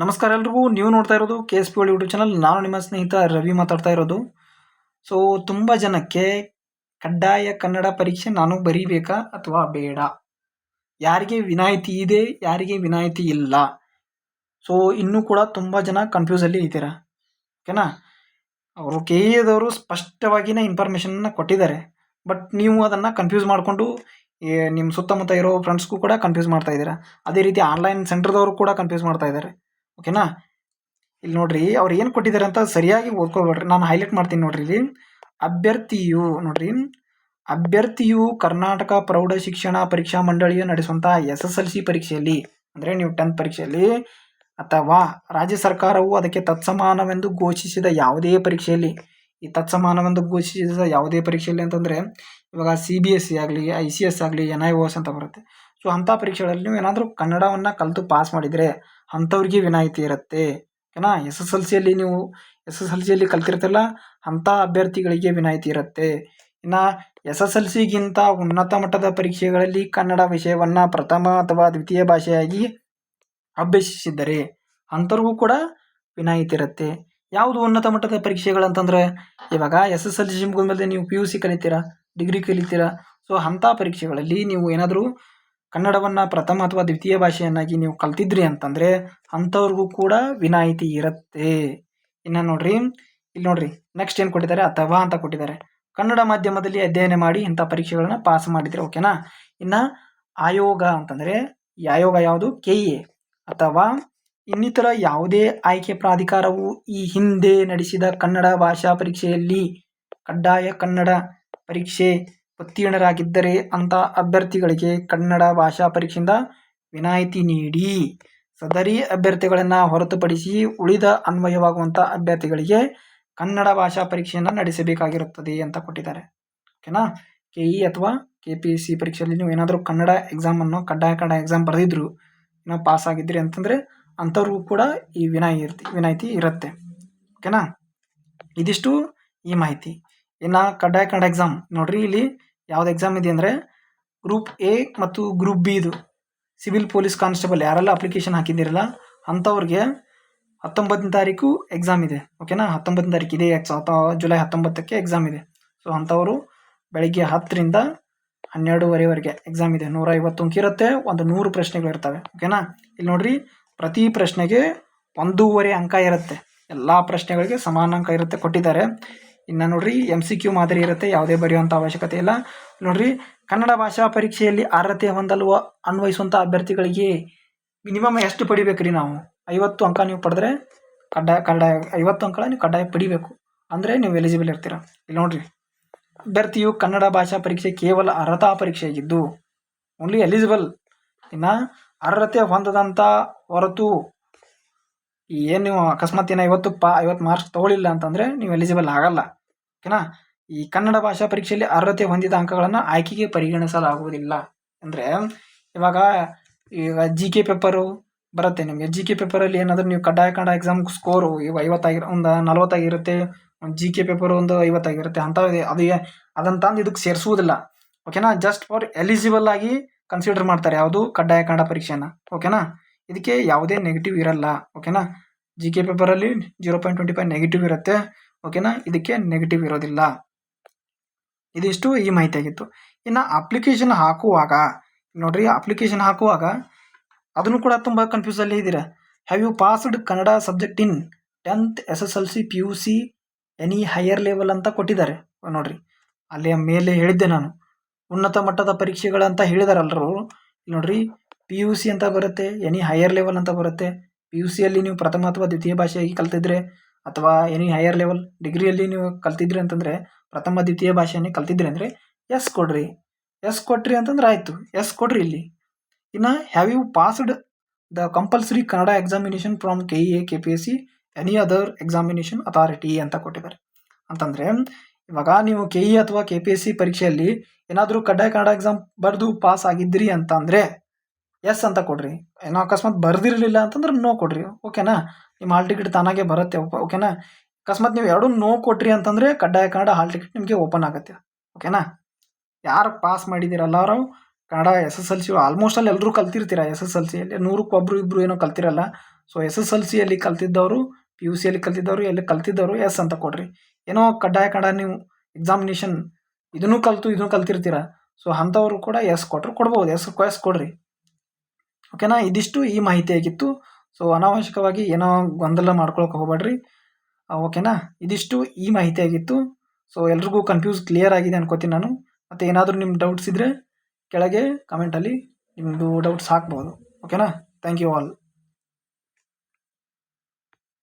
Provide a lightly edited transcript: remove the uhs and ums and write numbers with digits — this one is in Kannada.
ನಮಸ್ಕಾರ ಎಲ್ರಿಗೂ. ನೀವು ನೋಡ್ತಾ ಇರೋದು KSP World ಯೂಟ್ಯೂಬ್ ಚಾನಲ್. ನಾನು ನಿಮ್ಮ ಸ್ನೇಹಿತ ರವಿ ಮಾತಾಡ್ತಾ ಇರೋದು. ಸೊ ತುಂಬ ಜನಕ್ಕೆ ಕಡ್ಡಾಯ ಕನ್ನಡ ಪರೀಕ್ಷೆ ನಾನು ಬರೀಬೇಕಾ ಅಥವಾ ಬೇಡ, ಯಾರಿಗೆ ವಿನಾಯಿತಿ ಇದೆ, ಯಾರಿಗೆ ವಿನಾಯಿತಿ ಇಲ್ಲ. ಸೊ ಇನ್ನೂ ಕೂಡ ತುಂಬ ಜನ ಕನ್ಫ್ಯೂಸಲ್ಲಿ ಇದ್ದೀರಾ. ಓಕೆನಾ, ಅವರು KEದವರು ಸ್ಪಷ್ಟವಾಗಿನ ಇನ್ಫಾರ್ಮೇಷನ್ನ ಕೊಟ್ಟಿದ್ದಾರೆ. ಬಟ್ ನೀವು ಅದನ್ನು ಕನ್ಫ್ಯೂಸ್ ಮಾಡಿಕೊಂಡು ನಿಮ್ಮ ಸುತ್ತಮುತ್ತ ಇರೋ ಫ್ರೆಂಡ್ಸ್ಗೂ ಕೂಡ ಕನ್ಫ್ಯೂಸ್ ಮಾಡ್ತಾ ಇದ್ದೀರಾ. ಅದೇ ರೀತಿ ಆನ್ಲೈನ್ ಸೆಂಟರ್ದವರು ಕೂಡ ಕನ್ಫ್ಯೂಸ್ ಮಾಡ್ತಾ ಇದ್ದಾರೆ. ಓಕೆನಾ, ಇಲ್ಲಿ ನೋಡ್ರಿ, ಅವ್ರು ಏನು ಕೊಟ್ಟಿದ್ದಾರೆ ಅಂತ ಸರಿಯಾಗಿ ಓದ್ಕೊಬೇಡ್ರಿ. ನಾನು ಹೈಲೈಟ್ ಮಾಡ್ತೀನಿ ನೋಡ್ರಿ. ಇಲ್ಲಿ ಅಭ್ಯರ್ಥಿಯು ಕರ್ನಾಟಕ ಪ್ರೌಢ ಶಿಕ್ಷಣ ಪರೀಕ್ಷಾ ಮಂಡಳಿಯು ನಡೆಸುವಂತಹ SSLC ಪರೀಕ್ಷೆಯಲ್ಲಿ, ಅಂದರೆ ನೀವು 10th ಪರೀಕ್ಷೆಯಲ್ಲಿ ಅಥವಾ ರಾಜ್ಯ ಸರ್ಕಾರವು ಅದಕ್ಕೆ ತತ್ಸಮಾನವೆಂದು ಘೋಷಿಸಿದ ಯಾವುದೇ ಪರೀಕ್ಷೆಯಲ್ಲಿ, ಈ ತತ್ಸಮಾನವೆಂದು ಘೋಷಿಸಿದ ಯಾವುದೇ ಪರೀಕ್ಷೆಯಲ್ಲಿ ಅಂತಂದರೆ ಇವಾಗ CBSE ಆಗಲಿ, ICS ಆಗಲಿ, NIOS ಅಂತ ಬರುತ್ತೆ. ಸೊ ಅಂಥ ಪರೀಕ್ಷೆಗಳಲ್ಲಿ ನೀವು ಏನಾದರೂ ಕನ್ನಡವನ್ನು ಕಲಿತು ಪಾಸ್ ಮಾಡಿದರೆ ಅಂಥವ್ರಿಗೆ ವಿನಾಯಿತಿ ಇರುತ್ತೆ. ಓಕೆನಾ, ನೀವು SSLCಯಲ್ಲಿ ಕಲ್ತಿರ್ತಿಲ್ಲ ಅಂಥ ಅಭ್ಯರ್ಥಿಗಳಿಗೆ ವಿನಾಯಿತಿ ಇರುತ್ತೆ. ಇನ್ನು SSLCಗಿಂತ ಉನ್ನತ ಮಟ್ಟದ ಪರೀಕ್ಷೆಗಳಲ್ಲಿ ಕನ್ನಡ ವಿಷಯವನ್ನು ಪ್ರಥಮ ಅಥವಾ ದ್ವಿತೀಯ ಭಾಷೆಯಾಗಿ ಅಭ್ಯಸಿಸಿದ್ದರೆ ಅಂಥವ್ರಿಗೂ ಕೂಡ ವಿನಾಯಿತಿ ಇರುತ್ತೆ. ಯಾವುದು ಉನ್ನತ ಮಟ್ಟದ ಪರೀಕ್ಷೆಗಳಂತಂದರೆ, ಇವಾಗ SSLC ಮುಗಿದ್ಮೇಲೆ ನೀವು PUC ಕಲಿತೀರಾ, ಡಿಗ್ರಿ ಕಲಿತೀರಾ. ಸೊ ಅಂಥ ಪರೀಕ್ಷೆಗಳಲ್ಲಿ ನೀವು ಏನಾದರೂ ಕನ್ನಡವನ್ನು ಪ್ರಥಮ ಅಥವಾ ದ್ವಿತೀಯ ಭಾಷೆಯನ್ನಾಗಿ ನೀವು ಕಲ್ತಿದ್ರಿ ಅಂತಂದರೆ ಅಂಥವ್ರಿಗೂ ಕೂಡ ವಿನಾಯಿತಿ ಇರುತ್ತೆ. ಇನ್ನು ಇಲ್ಲಿ ನೋಡ್ರಿ ನೆಕ್ಸ್ಟ್ ಏನು ಕೊಟ್ಟಿದ್ದಾರೆ, ಅಥವಾ ಅಂತ ಕೊಟ್ಟಿದ್ದಾರೆ. ಕನ್ನಡ ಮಾಧ್ಯಮದಲ್ಲಿ ಅಧ್ಯಯನ ಮಾಡಿ ಇಂಥ ಪರೀಕ್ಷೆಗಳನ್ನ ಪಾಸ್ ಮಾಡಿದರೆ. ಓಕೆನಾ, ಇನ್ನು ಆಯೋಗ ಅಂತಂದರೆ ಈ ಆಯೋಗ ಯಾವುದು, KE ಅಥವಾ ಇನ್ನಿತರ ಯಾವುದೇ ಆಯ್ಕೆ ಪ್ರಾಧಿಕಾರವು ಈ ಹಿಂದೆ ನಡೆಸಿದ ಕನ್ನಡ ಭಾಷಾ ಪರೀಕ್ಷೆಯಲ್ಲಿ ಕಡ್ಡಾಯ ಕನ್ನಡ ಪರೀಕ್ಷೆ ಉತ್ತೀರ್ಣರಾಗಿದ್ದರೆ ಅಂಥ ಅಭ್ಯರ್ಥಿಗಳಿಗೆ ಕನ್ನಡ ಭಾಷಾ ಪರೀಕ್ಷೆಯಿಂದ ವಿನಾಯಿತಿ ನೀಡಿ, ಸದರಿ ಅಭ್ಯರ್ಥಿಗಳನ್ನು ಹೊರತುಪಡಿಸಿ ಉಳಿದ ಅನ್ವಯವಾಗುವಂಥ ಅಭ್ಯರ್ಥಿಗಳಿಗೆ ಕನ್ನಡ ಭಾಷಾ ಪರೀಕ್ಷೆಯನ್ನು ನಡೆಸಬೇಕಾಗಿರುತ್ತದೆ ಅಂತ ಕೊಟ್ಟಿದ್ದಾರೆ. ಓಕೆನಾ, KE ಅಥವಾ KPSC ಪರೀಕ್ಷೆಯಲ್ಲಿ ನೀವು ಏನಾದರೂ ಕನ್ನಡ ಎಕ್ಸಾಮನ್ನು ಕಡ್ಡಾಯ ಕನ್ನಡ ಎಕ್ಸಾಮ್ ಬರೆದಿದ್ರು, ನಾವು ಪಾಸ್ ಆಗಿದ್ರಿ ಅಂತಂದರೆ ಅಂಥವ್ರಿಗೂ ಕೂಡ ಈ ವಿನಾಯಿತಿ ಇರುತ್ತೆ. ಓಕೆನಾ, ಇದಿಷ್ಟು ಈ ಮಾಹಿತಿ. ಇನ್ನು ಕಡ್ಡಾಯ ಕನ್ನಡ ಎಕ್ಸಾಮ್ ನೋಡ್ರಿ, ಇಲ್ಲಿ ಯಾವ್ದು ಎಕ್ಸಾಮ್ ಇದೆ ಅಂದರೆ ಗ್ರೂಪ್ A ಮತ್ತು ಗ್ರೂಪ್ B ಇದು ಸಿವಿಲ್ ಪೊಲೀಸ್ ಕಾನ್ಸ್ಟೇಬಲ್ ಯಾರೆಲ್ಲ ಅಪ್ಲಿಕೇಶನ್ ಹಾಕಿದ್ದೀರಲ್ಲ ಅಂಥವ್ರಿಗೆ 19ನೇ ತಾರೀಕು ಎಕ್ಸಾಮ್ ಇದೆ. ಓಕೆನಾ, 19ನೇ ತಾರೀಕು ಇದೆ, ಜುಲೈ 19ಕ್ಕೆ ಎಕ್ಸಾಮ್ ಇದೆ. ಸೊ ಅಂಥವರು ಬೆಳಗ್ಗೆ 10ರಿಂದ 12:30ವರೆಗೆ ಎಕ್ಸಾಮ್ ಇದೆ. 150 ಅಂಕ ಇರುತ್ತೆ, ಒಂದು 100 ಪ್ರಶ್ನೆಗಳಿರ್ತವೆ. ಓಕೆನಾ, ಇಲ್ಲಿ ನೋಡ್ರಿ, ಪ್ರತಿ ಪ್ರಶ್ನೆಗೆ 1.5 ಅಂಕ ಇರುತ್ತೆ. ಎಲ್ಲ ಪ್ರಶ್ನೆಗಳಿಗೆ ಸಮಾನ ಅಂಕ ಇರುತ್ತೆ ಕೊಟ್ಟಿದ್ದಾರೆ. ಇನ್ನು ನೋಡ್ರಿ, MCQ ಮಾದರಿ ಇರುತ್ತೆ, ಯಾವುದೇ ಬರೆಯುವಂಥ ಅವಶ್ಯಕತೆ ಇಲ್ಲ. ನೋಡ್ರಿ, ಕನ್ನಡ ಭಾಷಾ ಪರೀಕ್ಷೆಯಲ್ಲಿ ಅರ್ಹತೆ ಹೊಂದಲು ಅನ್ವಯಿಸುವಂಥ ಅಭ್ಯರ್ಥಿಗಳಿಗೆ ಮಿನಿಮಮ್ ಎಷ್ಟು ಪಡಿಬೇಕ್ರಿ, ನಾವು 50 ಅಂಕ ನೀವು ಪಡೆದ್ರೆ ಕಡ್ಡಾಯ 50 ಅಂಕ ನೀವು ಕಡ್ಡಾಯ ಪಡಿಬೇಕು, ಅಂದರೆ ನೀವು ಎಲಿಜಿಬಲ್ ಇರ್ತೀರ. ಇಲ್ಲಿ ನೋಡ್ರಿ, ಅಭ್ಯರ್ಥಿಯು ಕನ್ನಡ ಭಾಷಾ ಪರೀಕ್ಷೆ ಕೇವಲ ಅರ್ಹತಾ ಪರೀಕ್ಷೆಯಾಗಿದ್ದು ಓನ್ಲಿ ಎಲಿಜಿಬಲ್. ಇನ್ನು ಅರ್ಹತೆ ಹೊಂದದಂಥ ಹೊರತು ಏನು ನೀವು ಅಕಸ್ಮಾತ್ 50 ಮಾರ್ಕ್ಸ್ ತೊಗೊಳ್ಳಿಲ್ಲ ಅಂತಂದರೆ ನೀವು ಎಲಿಜಿಬಲ್ ಆಗಲ್ಲ. ಓಕೆನಾ, ಈ ಕನ್ನಡ ಭಾಷಾ ಪರೀಕ್ಷೆಯಲ್ಲಿ ಅರ್ಹತೆ ಹೊಂದಿದ ಅಂಕಗಳನ್ನು ಆಯ್ಕೆಗೆ ಪರಿಗಣಿಸಲಾಗುವುದಿಲ್ಲ. ಅಂದರೆ ಇವಾಗ GK ಪೇಪರು ಬರುತ್ತೆ ನಿಮಗೆ. GK ಪೇಪರಲ್ಲಿ ಏನಾದರೂ ನೀವು ಕಡ್ಡಾಯ ಕನ್ನಡ ಎಕ್ಸಾಮ್ ಸ್ಕೋರು 50 ಒಂದು 40 ಆಗಿರುತ್ತೆ, ಒಂದು GK ಪೇಪರು ಒಂದು 50 ಆಗಿರುತ್ತೆ. ಅದನ್ನು ತಂದು ಇದಕ್ಕೆ ಸೇರಿಸುವುದಿಲ್ಲ. ಓಕೆನಾ, ಜಸ್ಟ್ ಫಾರ್ ಎಲಿಜಿಬಲ್ ಆಗಿ ಕನ್ಸಿಡರ್ ಮಾಡ್ತಾರೆ ಯಾವುದು, ಕಡ್ಡಾಯ ಕನ್ನಡ ಪರೀಕ್ಷೆಯನ್ನು. ಓಕೆನಾ, ಇದಕ್ಕೆ ಯಾವುದೇ ನೆಗೆಟಿವ್ ಇರಲ್ಲ. ಓಕೆನಾ, GK ಪೇಪರಲ್ಲಿ 0.25 ನೆಗೆಟಿವ್ ಇರುತ್ತೆ. ಓಕೆನಾ, ಇದಕ್ಕೆ ನೆಗೆಟಿವ್ ಇರೋದಿಲ್ಲ. ಇದಿಷ್ಟು ಈ ಮಾಹಿತಿ ಆಗಿತ್ತು. ಇನ್ನು ಅಪ್ಲಿಕೇಶನ್ ಹಾಕುವಾಗ ನೋಡ್ರಿ, ಅಪ್ಲಿಕೇಶನ್ ಹಾಕುವಾಗ ಅದನ್ನು ಕೂಡ ತುಂಬ ಕನ್ಫ್ಯೂಸಲ್ಲಿ ಇದ್ದೀರಾ. Have you passed Kannada subject in 10th SSLC PUC any higher level ಅಂತ ಕೊಟ್ಟಿದ್ದಾರೆ. ನೋಡ್ರಿ, ಅಲ್ಲಿ ಮೇಲೆ ಹೇಳಿದ್ದೆ ನಾನು, ಉನ್ನತ ಮಟ್ಟದ ಪರೀಕ್ಷೆಗಳಂತ ಹೇಳಿದಾರಲ್ಲರು. ನೋಡ್ರಿ, PUC ಅಂತ ಬರುತ್ತೆ, ಎನಿ ಹೈಯರ್ ಲೆವೆಲ್ ಅಂತ ಬರುತ್ತೆ. PUCಯಲ್ಲಿ ನೀವು ಪ್ರಥಮ ಅಥವಾ ದ್ವಿತೀಯ ಭಾಷೆಯಾಗಿ ಕಲ್ತಿದ್ರೆ, ಅಥವಾ ಎನಿ ಹೈಯರ್ ಲೆವೆಲ್ ಡಿಗ್ರಿಯಲ್ಲಿ ನೀವು ಕಲ್ತಿದ್ರಿ ಅಂತಂದರೆ, ಪ್ರಥಮ ದ್ವಿತೀಯ ಭಾಷೆಯನ್ನೇ ಕಲ್ತಿದ್ರಿ ಅಂದರೆ ಎಸ್ ಕೊಡ್ರಿ. ಎಸ್ ಕೊಟ್ರಿ ಅಂತಂದ್ರೆ ಆಯಿತು, ಎಸ್ ಕೊಡ್ರಿ ಇಲ್ಲಿ. ಇನ್ನು have you passed the compulsory Kannada examination from KE KPSC any other examination authority ಅಂತ ಕೊಟ್ಟಿದ್ದಾರೆ. ಅಂತಂದರೆ ಇವಾಗ ನೀವು KE ಅಥವಾ KPSC ಪರೀಕ್ಷೆಯಲ್ಲಿ ಏನಾದರೂ ಕಡ್ಡಾಯ ಕನ್ನಡ ಎಕ್ಸಾಮ್ ಬರೆದು ಪಾಸ್ ಆಗಿದ್ರಿ ಅಂತಂದರೆ ಎಸ್ ಅಂತ ಕೊಡ್ರಿ. ಏನೋ ಅಕಸ್ಮಾತ್ ಬರೆದಿರಲಿಲ್ಲ ಅಂತಂದ್ರೆ ನೋ ಕೊಡ್ರಿ. ಓಕೆನಾ, ನಿಮ್ಮ ಹಾಲ್ ಟಿಕೆಟ್ ತಾನಾಗೆ ಬರುತ್ತೆ. ಓಕೆನಾ, ಅಕಸ್ಮಾತ್ ನೀವು ಎರಡೂ ನೋ ಕೊಟ್ರಿ ಅಂತಂದರೆ ಕಡ್ಡಾಯ ಕನ್ನಡ ಹಾಲ್ ಟಿಕೆಟ್ ನಿಮಗೆ ಓಪನ್ ಆಗುತ್ತೆ. ಓಕೆನಾ, ಯಾರು ಪಾಸ್ ಮಾಡಿದ್ದೀರಲ್ಲ ಅವರು ಕನ್ನಡ SSLC ಆಲ್ಮೋಸ್ಟ್ ಅಲ್ಲಿ ಎಲ್ಲರೂ ಕಲ್ತಿರ್ತೀರ. SSLCಯಲ್ಲಿ 100ಕ್ಕೆ ಒಬ್ಬರು ಇಬ್ಬರು ಏನೋ ಕಲ್ತಿರಲ್ಲ. ಸೊ SSLCಯಲ್ಲಿ ಕಲ್ತಿದ್ದವರು, PUCಯಲ್ಲಿ ಕಲ್ತಿದ್ದವರು, ಎಲ್ಲಿ ಕಲ್ತಿದ್ದವರು ಎಸ್ ಅಂತ ಕೊಡ್ರಿ. ಏನೋ ಕಡ್ಡಾಯ ನೀವು ಎಕ್ಸಾಮಿನೇಷನ್ ಇದನ್ನು ಕಲ್ತಿರ್ತೀರ. ಸೊ ಅಂಥವ್ರು ಕೂಡ ಎಸ್ ಕೊಡ್ಬೋದು. ಎಸ್ ಕೊಡ್ರಿ. ಓಕೆನಾ. ಇದಿಷ್ಟು ಈ ಮಾಹಿತಿ ಆಗಿತ್ತು. ಸೊ ಅನಾವಶ್ಯಕವಾಗಿ ಏನೋ ಗೊಂದಲ ಮಾಡ್ಕೊಳಕ್ಕೆ ಹೋಗ್ಬೇಡ್ರಿ. ಓಕೆನಾ. ಇದಿಷ್ಟು ಈ ಮಾಹಿತಿ ಆಗಿತ್ತು. ಸೊ ಎಲ್ರಿಗೂ ಕ್ಲಿಯರ್ ಆಗಿದೆ ಅನ್ಕೋತೀನಿ ನಾನು. ಮತ್ತು ಏನಾದರೂ ನಿಮ್ಮ ಡೌಟ್ಸ್ ಇದ್ದರೆ ಕೆಳಗೆ ಕಮೆಂಟಲ್ಲಿ ನಿಮ್ಮದು ಡೌಟ್ಸ್ ಹಾಕ್ಬೋದು. ಓಕೆನಾ. Thank you all.